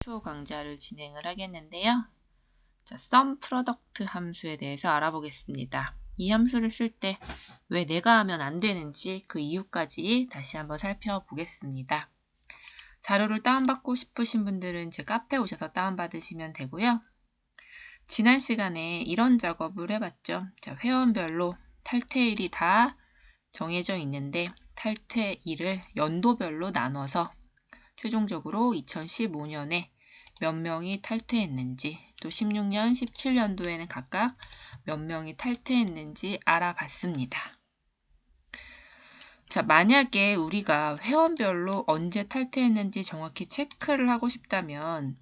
살펴 강좌를 진행을 하겠는데요. 자, sum product 함수에 대해서 알아보겠습니다. 이 함수를 쓸 때 왜 내가 하면 안 되는지 그 이유까지 다시 한번 살펴보겠습니다. 자료를 다운받고 싶으신 분들은 제 카페 오셔서 다운받으시면 되고요. 지난 시간에 이런 작업을 해봤죠. 자, 회원별로 탈퇴일이 다 정해져 있는데 탈퇴일을 연도별로 나눠서 최종적으로 2015년에 몇 명이 탈퇴했는지 또 16년, 17년도에는 각각 몇 명이 탈퇴했는지 알아봤습니다. 자, 만약에 우리가 회원별로 언제 탈퇴했는지 정확히 체크를 하고 싶다면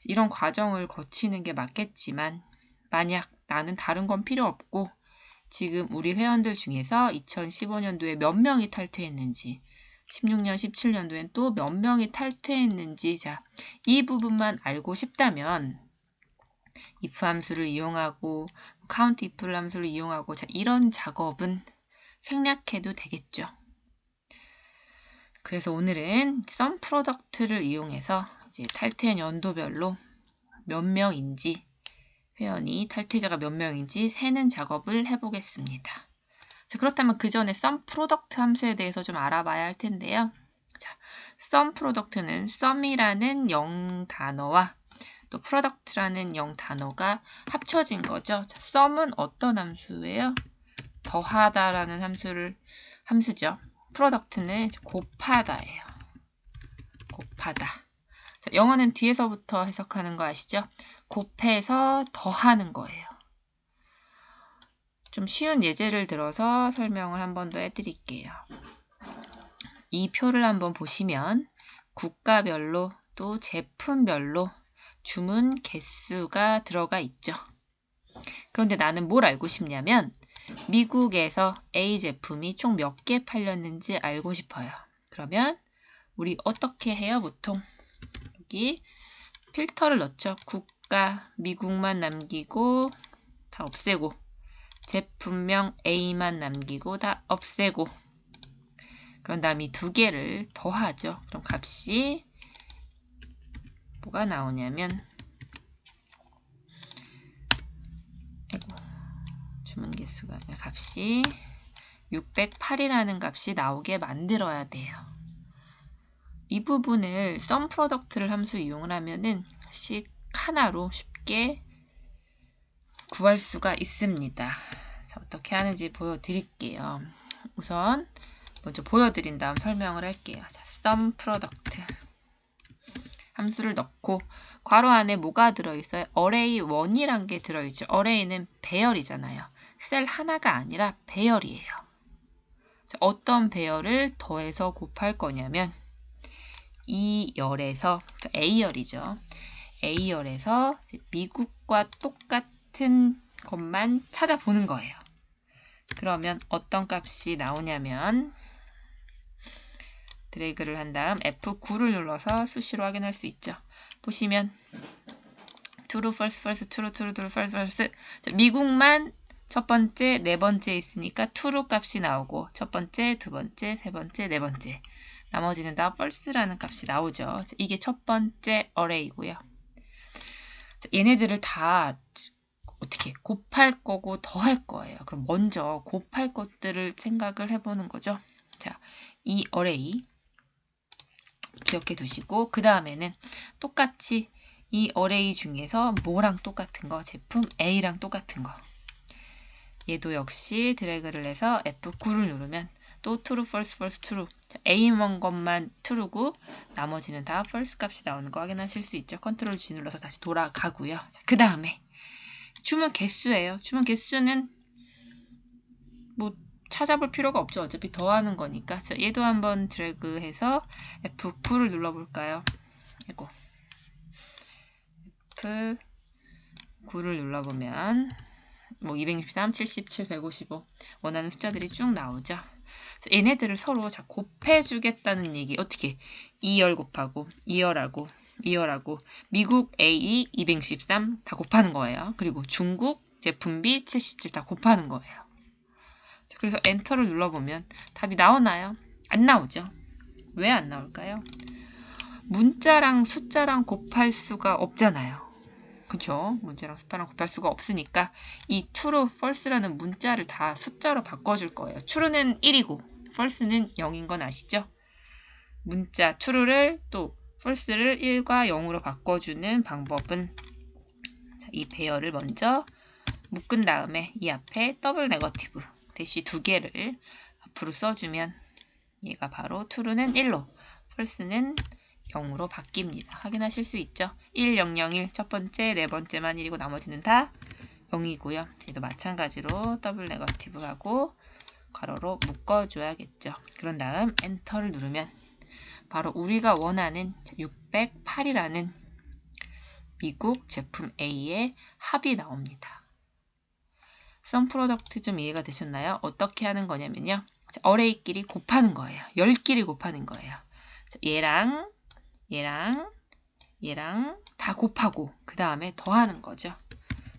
이런 과정을 거치는 게 맞겠지만 만약 나는 다른 건 필요 없고 지금 우리 회원들 중에서 2015년도에 몇 명이 탈퇴했는지 16년, 17년도엔 또 몇 명이 탈퇴했는지 자, 이 부분만 알고 싶다면 if 함수를 이용하고 count if 함수를 이용하고 자, 이런 작업은 생략해도 되겠죠. 그래서 오늘은 sum product를 이용해서 이제 탈퇴한 연도별로 몇 명인지 회원이 탈퇴자가 몇 명인지 세는 작업을 해보겠습니다. 자, 그렇다면 그 전에 sum product 함수에 대해서 좀 알아봐야 할 텐데요. 자, sum product는 sum이라는 0단어와 또 product라는 0단어가 합쳐진 거죠. 자, sum은 어떤 함수예요? 더하다라는 함수죠. product는 곱하다예요. 곱하다. 자, 영어는 뒤에서부터 해석하는 거 아시죠? 곱해서 더하는 거예요. 좀 쉬운 예제를 들어서 설명을 한 번 더 해드릴게요. 이 표를 한번 보시면 국가별로 또 제품별로 주문 개수가 들어가 있죠. 그런데 나는 뭘 알고 싶냐면 미국에서 A 제품이 총 몇 개 팔렸는지 알고 싶어요. 그러면 우리 어떻게 해요? 보통 여기 필터를 넣죠. 국가, 미국만 남기고 다 없애고 제품명 A만 남기고 다 없애고 그런 다음 이 두 개를 더하죠. 그럼 값이 뭐가 나오냐면 주문 개수가 아니라 값이 608이라는 값이 나오게 만들어야 돼요. 이 부분을 sum product를 함수 이용을 하면은 식 하나로 쉽게 구할 수가 있습니다. 자, 어떻게 하는지 보여드릴게요. 우선 먼저 보여드린 다음 설명을 할게요. 자, sum product 함수를 넣고 괄호 안에 뭐가 들어있어요? array 1이란 게 들어있죠. array는 배열이잖아요. 셀 하나가 아니라 배열이에요. 자, 어떤 배열을 더해서 곱할 거냐면 이 열에서 A열이죠. A열에서 미국과 똑같은 것만 찾아보는 거예요. 그러면 어떤 값이 나오냐면 드래그를 한 다음 F9를 눌러서 수시로 확인할 수 있죠. 보시면 true, false, false, true, true, true, false, false. 자, 미국만 첫 번째, 네 번째 있으니까 true 값이 나오고 첫 번째, 두 번째, 세 번째, 네 번째. 나머지는 다 false라는 값이 나오죠. 자, 이게 첫 번째 array고요. 자, 얘네들을 다 어떻게 곱할 거고 더할 거예요. 그럼 먼저 곱할 것들을 생각을 해보는 거죠. 자, 이 array 기억해 두시고 그 다음에는 똑같이 이 array 중에서 뭐랑 똑같은 거? 제품 A랑 똑같은 거. 얘도 역시 드래그를 해서 F9를 누르면 또 true, false, false, true. 자, A만 것만 true고 나머지는 다 false 값이 나오는 거 확인하실 수 있죠. 컨트롤 G 눌러서 다시 돌아가고요. 그 다음에 주문 개수예요. 주문 개수는 뭐 찾아볼 필요가 없죠. 어차피 더하는 거니까. 자, 얘도 한번 드래그해서 F9를 눌러볼까요? 이거 F9를 눌러보면 뭐 263, 77, 155 원하는 숫자들이 쭉 나오죠. 자, 얘네들을 서로 자, 곱해주겠다는 얘기. 어떻게? 2열 곱하고 2열하고 2열하고 미국 A 263 다 곱하는 거예요. 그리고 중국 제품 B 77 다 곱하는 거예요. 자, 그래서 엔터를 눌러보면 답이 나오나요? 안 나오죠. 왜 안 나올까요? 문자랑 숫자랑 곱할 수가 없잖아요. 그쵸? 문자랑 숫자랑 곱할 수가 없으니까 이 true, false라는 문자를 다 숫자로 바꿔줄 거예요. true는 1이고 false는 0인 건 아시죠? 문자 true를 또 false를 1과 0으로 바꿔주는 방법은 자, 이 배열을 먼저 묶은 다음에 이 앞에 더블 네거티브 대시 2개를 앞으로 써주면 얘가 바로 true는 1로 false는 0으로 바뀝니다. 확인하실 수 있죠? 1, 0, 0, 1 첫 번째, 네 번째만 1이고 나머지는 다 0이고요. 얘도 마찬가지로 더블 네거티브하고 괄호로 묶어줘야겠죠. 그런 다음 엔터를 누르면 바로 우리가 원하는 608이라는 미국 제품 A의 합이 나옵니다. 썸 프로덕트 좀 이해가 되셨나요? 어떻게 하는 거냐면요. 어레이끼리 곱하는 거예요. 10끼리 곱하는 거예요. 얘랑 얘랑 다 곱하고 그 다음에 더하는 거죠.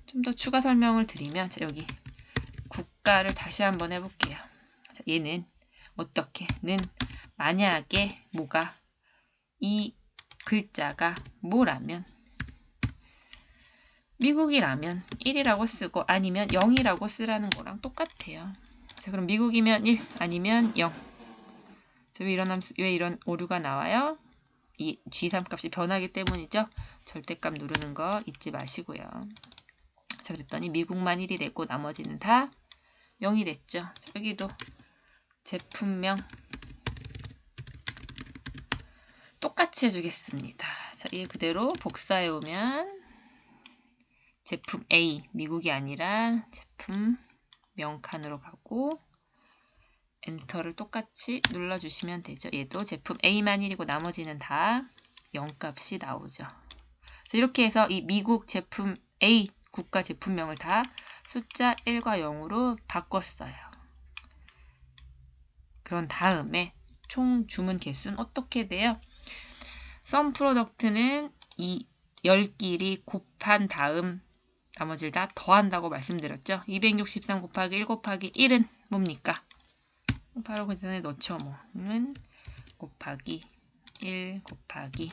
좀 더 추가 설명을 드리면 자, 여기 국가를 다시 한번 해볼게요. 자, 얘는 어떻게? 는 만약에 뭐가 이 글자가 뭐라면 미국이라면 1이라고 쓰고 아니면 0이라고 쓰라는 거랑 똑같아요. 자, 그럼 미국이면 1 아니면 0. 자, 왜 이런 오류가 나와요? 이 G3 값이 변하기 때문이죠. 절대값 누르는 거 잊지 마시고요. 자, 그랬더니 미국만 1이 되고 나머지는 다 0이 됐죠. 자, 여기도 제품명 똑같이 해주겠습니다. 자, 이 그대로 복사해 오면 제품 A, 미국이 아니라 제품 명칸으로 가고 엔터를 똑같이 눌러주시면 되죠. 얘도 제품 A만 1이고 나머지는 다 0값이 나오죠. 자, 이렇게 해서 이 미국 제품 A 국가 제품명을 다 숫자 1과 0으로 바꿨어요. 그런 다음에 총 주문 개수는 어떻게 돼요? 썸 프로덕트는 이 10끼리 곱한 다음 나머지를 다 더한다고 말씀드렸죠. 263 곱하기 1 곱하기 1은 뭡니까? 바로 그 전에 넣죠. 뭐. 곱하기 1 곱하기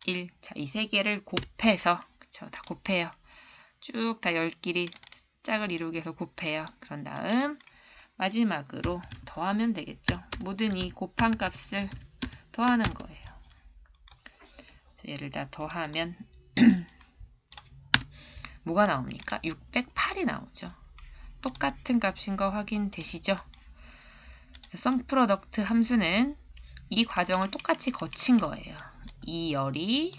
1. 자, 이 세 개를 곱해서 그쵸? 다 곱해요. 쭉 다 10끼리 짝을 이루게 해서 곱해요. 그런 다음 마지막으로 더하면 되겠죠. 모든 이 곱한 값을 더하는 거예요. 자, 얘를 다 더하면 뭐가 나옵니까? 608이 나오죠. 똑같은 값인 거 확인되시죠? 썸 프로덕트 함수는 이 과정을 똑같이 거친 거예요. 이 열이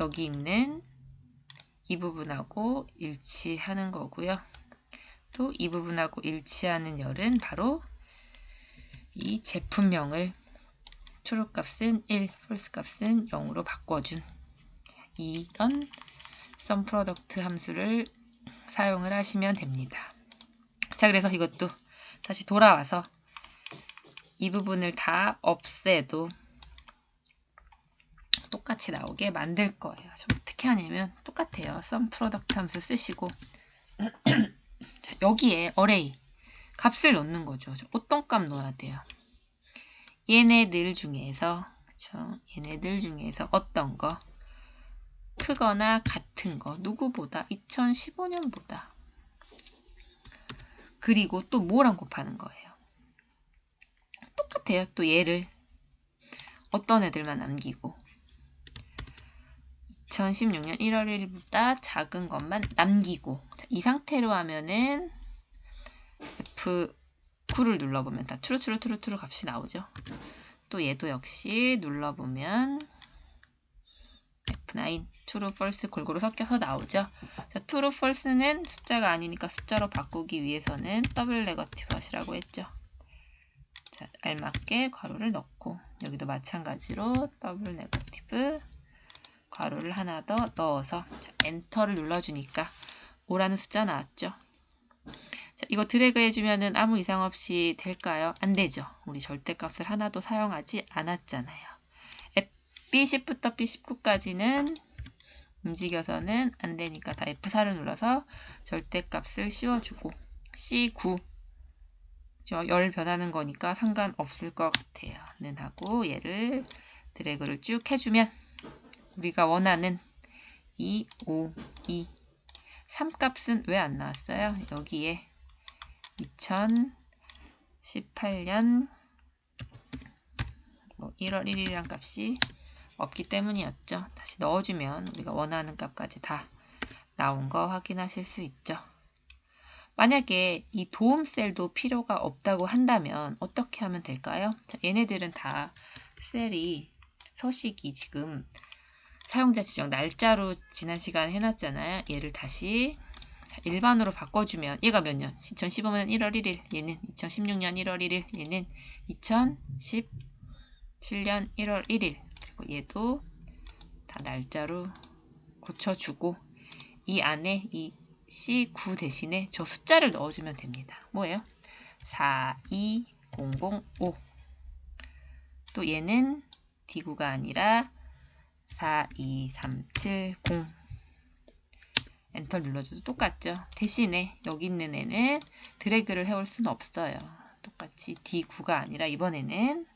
여기 있는 이 부분하고 일치하는 거고요. 또 이 부분하고 일치하는 열은 바로 이 제품명을 true 값은 1, false 값은 0으로 바꿔준 이런 썸 프로덕트 함수를 사용을 하시면 됩니다. 자, 그래서 이것도 다시 돌아와서 이 부분을 다 없애도 똑같이 나오게 만들 거예요. 어떻게 하냐면 똑같아요. 썸 프로덕트 함수 쓰시고 자, 여기에 array 값을 넣는 거죠. 어떤 값 넣어야 돼요? 얘네들 중에서 그쵸? 얘네들 중에서 어떤 거 크거나 같은 거 누구보다 2015년보다 그리고 또 뭐랑 곱하는 거예요. 똑같아요. 또 얘를 어떤 애들만 남기고 2016년 1월 1일보다 작은 것만 남기고 자, 이 상태로 하면은 F9를 눌러보면 다 true 값이 나오죠. 또 얘도 역시 눌러보면 F9 true false 골고루 섞여서 나오죠. 자, true false는 숫자가 아니니까 숫자로 바꾸기 위해서는 더블 네거티브 하시라고 했죠. 자, 알맞게 괄호를 넣고 여기도 마찬가지로 더블 네거티브 괄호를 하나 더 넣어서 자, 엔터를 눌러주니까 5라는 숫자 나왔죠. 자, 이거 드래그 해주면은 아무 이상 없이 될까요? 안 되죠. 우리 절대값을 하나도 사용하지 않았잖아요. B10부터 B19까지는 움직여서는 안 되니까 다 F4를 눌러서 절대값을 씌워주고 C9 열 변하는 거니까 상관없을 것 같아요. 는 하고 얘를 드래그를 쭉 해주면 우리가 원하는 2, 5, 2, 3 값은 왜 안 나왔어요? 여기에 2018년 1월 1일이란 값이 없기 때문이었죠. 다시 넣어주면 우리가 원하는 값까지 다 나온 거 확인하실 수 있죠. 만약에 이 도움 셀도 필요가 없다고 한다면 어떻게 하면 될까요? 자, 얘네들은 다 셀이 서식이 지금 사용자 지정 날짜로 지난 시간에 해놨잖아요. 얘를 다시 일반으로 바꿔주면 얘가 몇 년? 2015년 1월 1일, 얘는 2016년 1월 1일, 얘는 2017년 1월 1일. 그리고 얘도 다 날짜로 고쳐주고 이 안에 이 C9 대신에 저 숫자를 넣어주면 됩니다. 뭐예요? 42005. 또 얘는 D9가 아니라 42370. 엔터 눌러줘도 똑같죠. 대신에 여기 있는 애는 드래그를 해올 수는 없어요. 똑같이 D9가 아니라 이번에는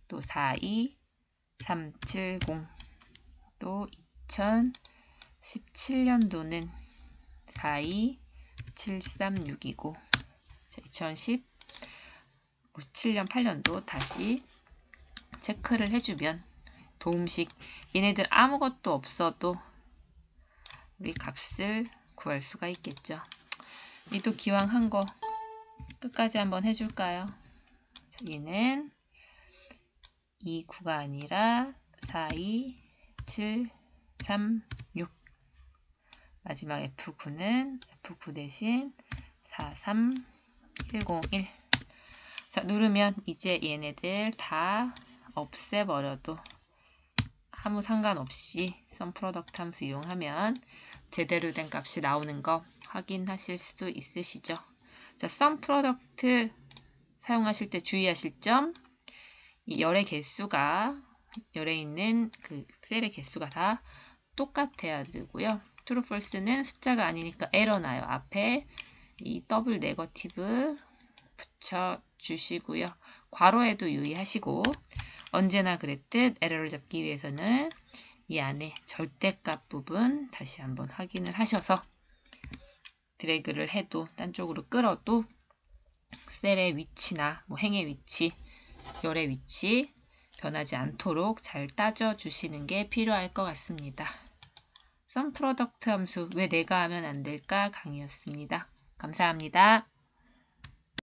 또 42370. 또 2017년도는 42736이고 2017년 8년도 다시 체크를 해주면 도움식 얘네들 아무것도 없어도 우리 값을 구할 수가 있겠죠. 얘도 기왕 한 거 끝까지 한번 해줄까요? 자, 얘는 29가 아니라 42736. 마지막 F9는 F9 대신 43101. 자, 누르면 이제 얘네들 다 없애버려도 아무 상관없이 썸프로덕트 함수 이용하면 제대로 된 값이 나오는 거 확인하실 수 있으시죠. 자, 썸프로덕트 사용하실 때 주의하실 점, 이 열의 개수가 열에 있는 그 셀의 개수가 다 똑같아야 되고요. true, false는 숫자가 아니니까 에러 나요. 앞에 이 더블 네거티브 붙여 주시고요. 괄호에도 유의하시고 언제나 그랬듯 에러를 잡기 위해서는 이 안에 절대값 부분 다시 한번 확인을 하셔서 드래그를 해도 딴 쪽으로 끌어도 셀의 위치나 행의 위치, 열의 위치 변하지 않도록 잘 따져 주시는 게 필요할 것 같습니다. 썸프로덕트 함수 왜 내가 하면 안 될까 강의였습니다. 감사합니다.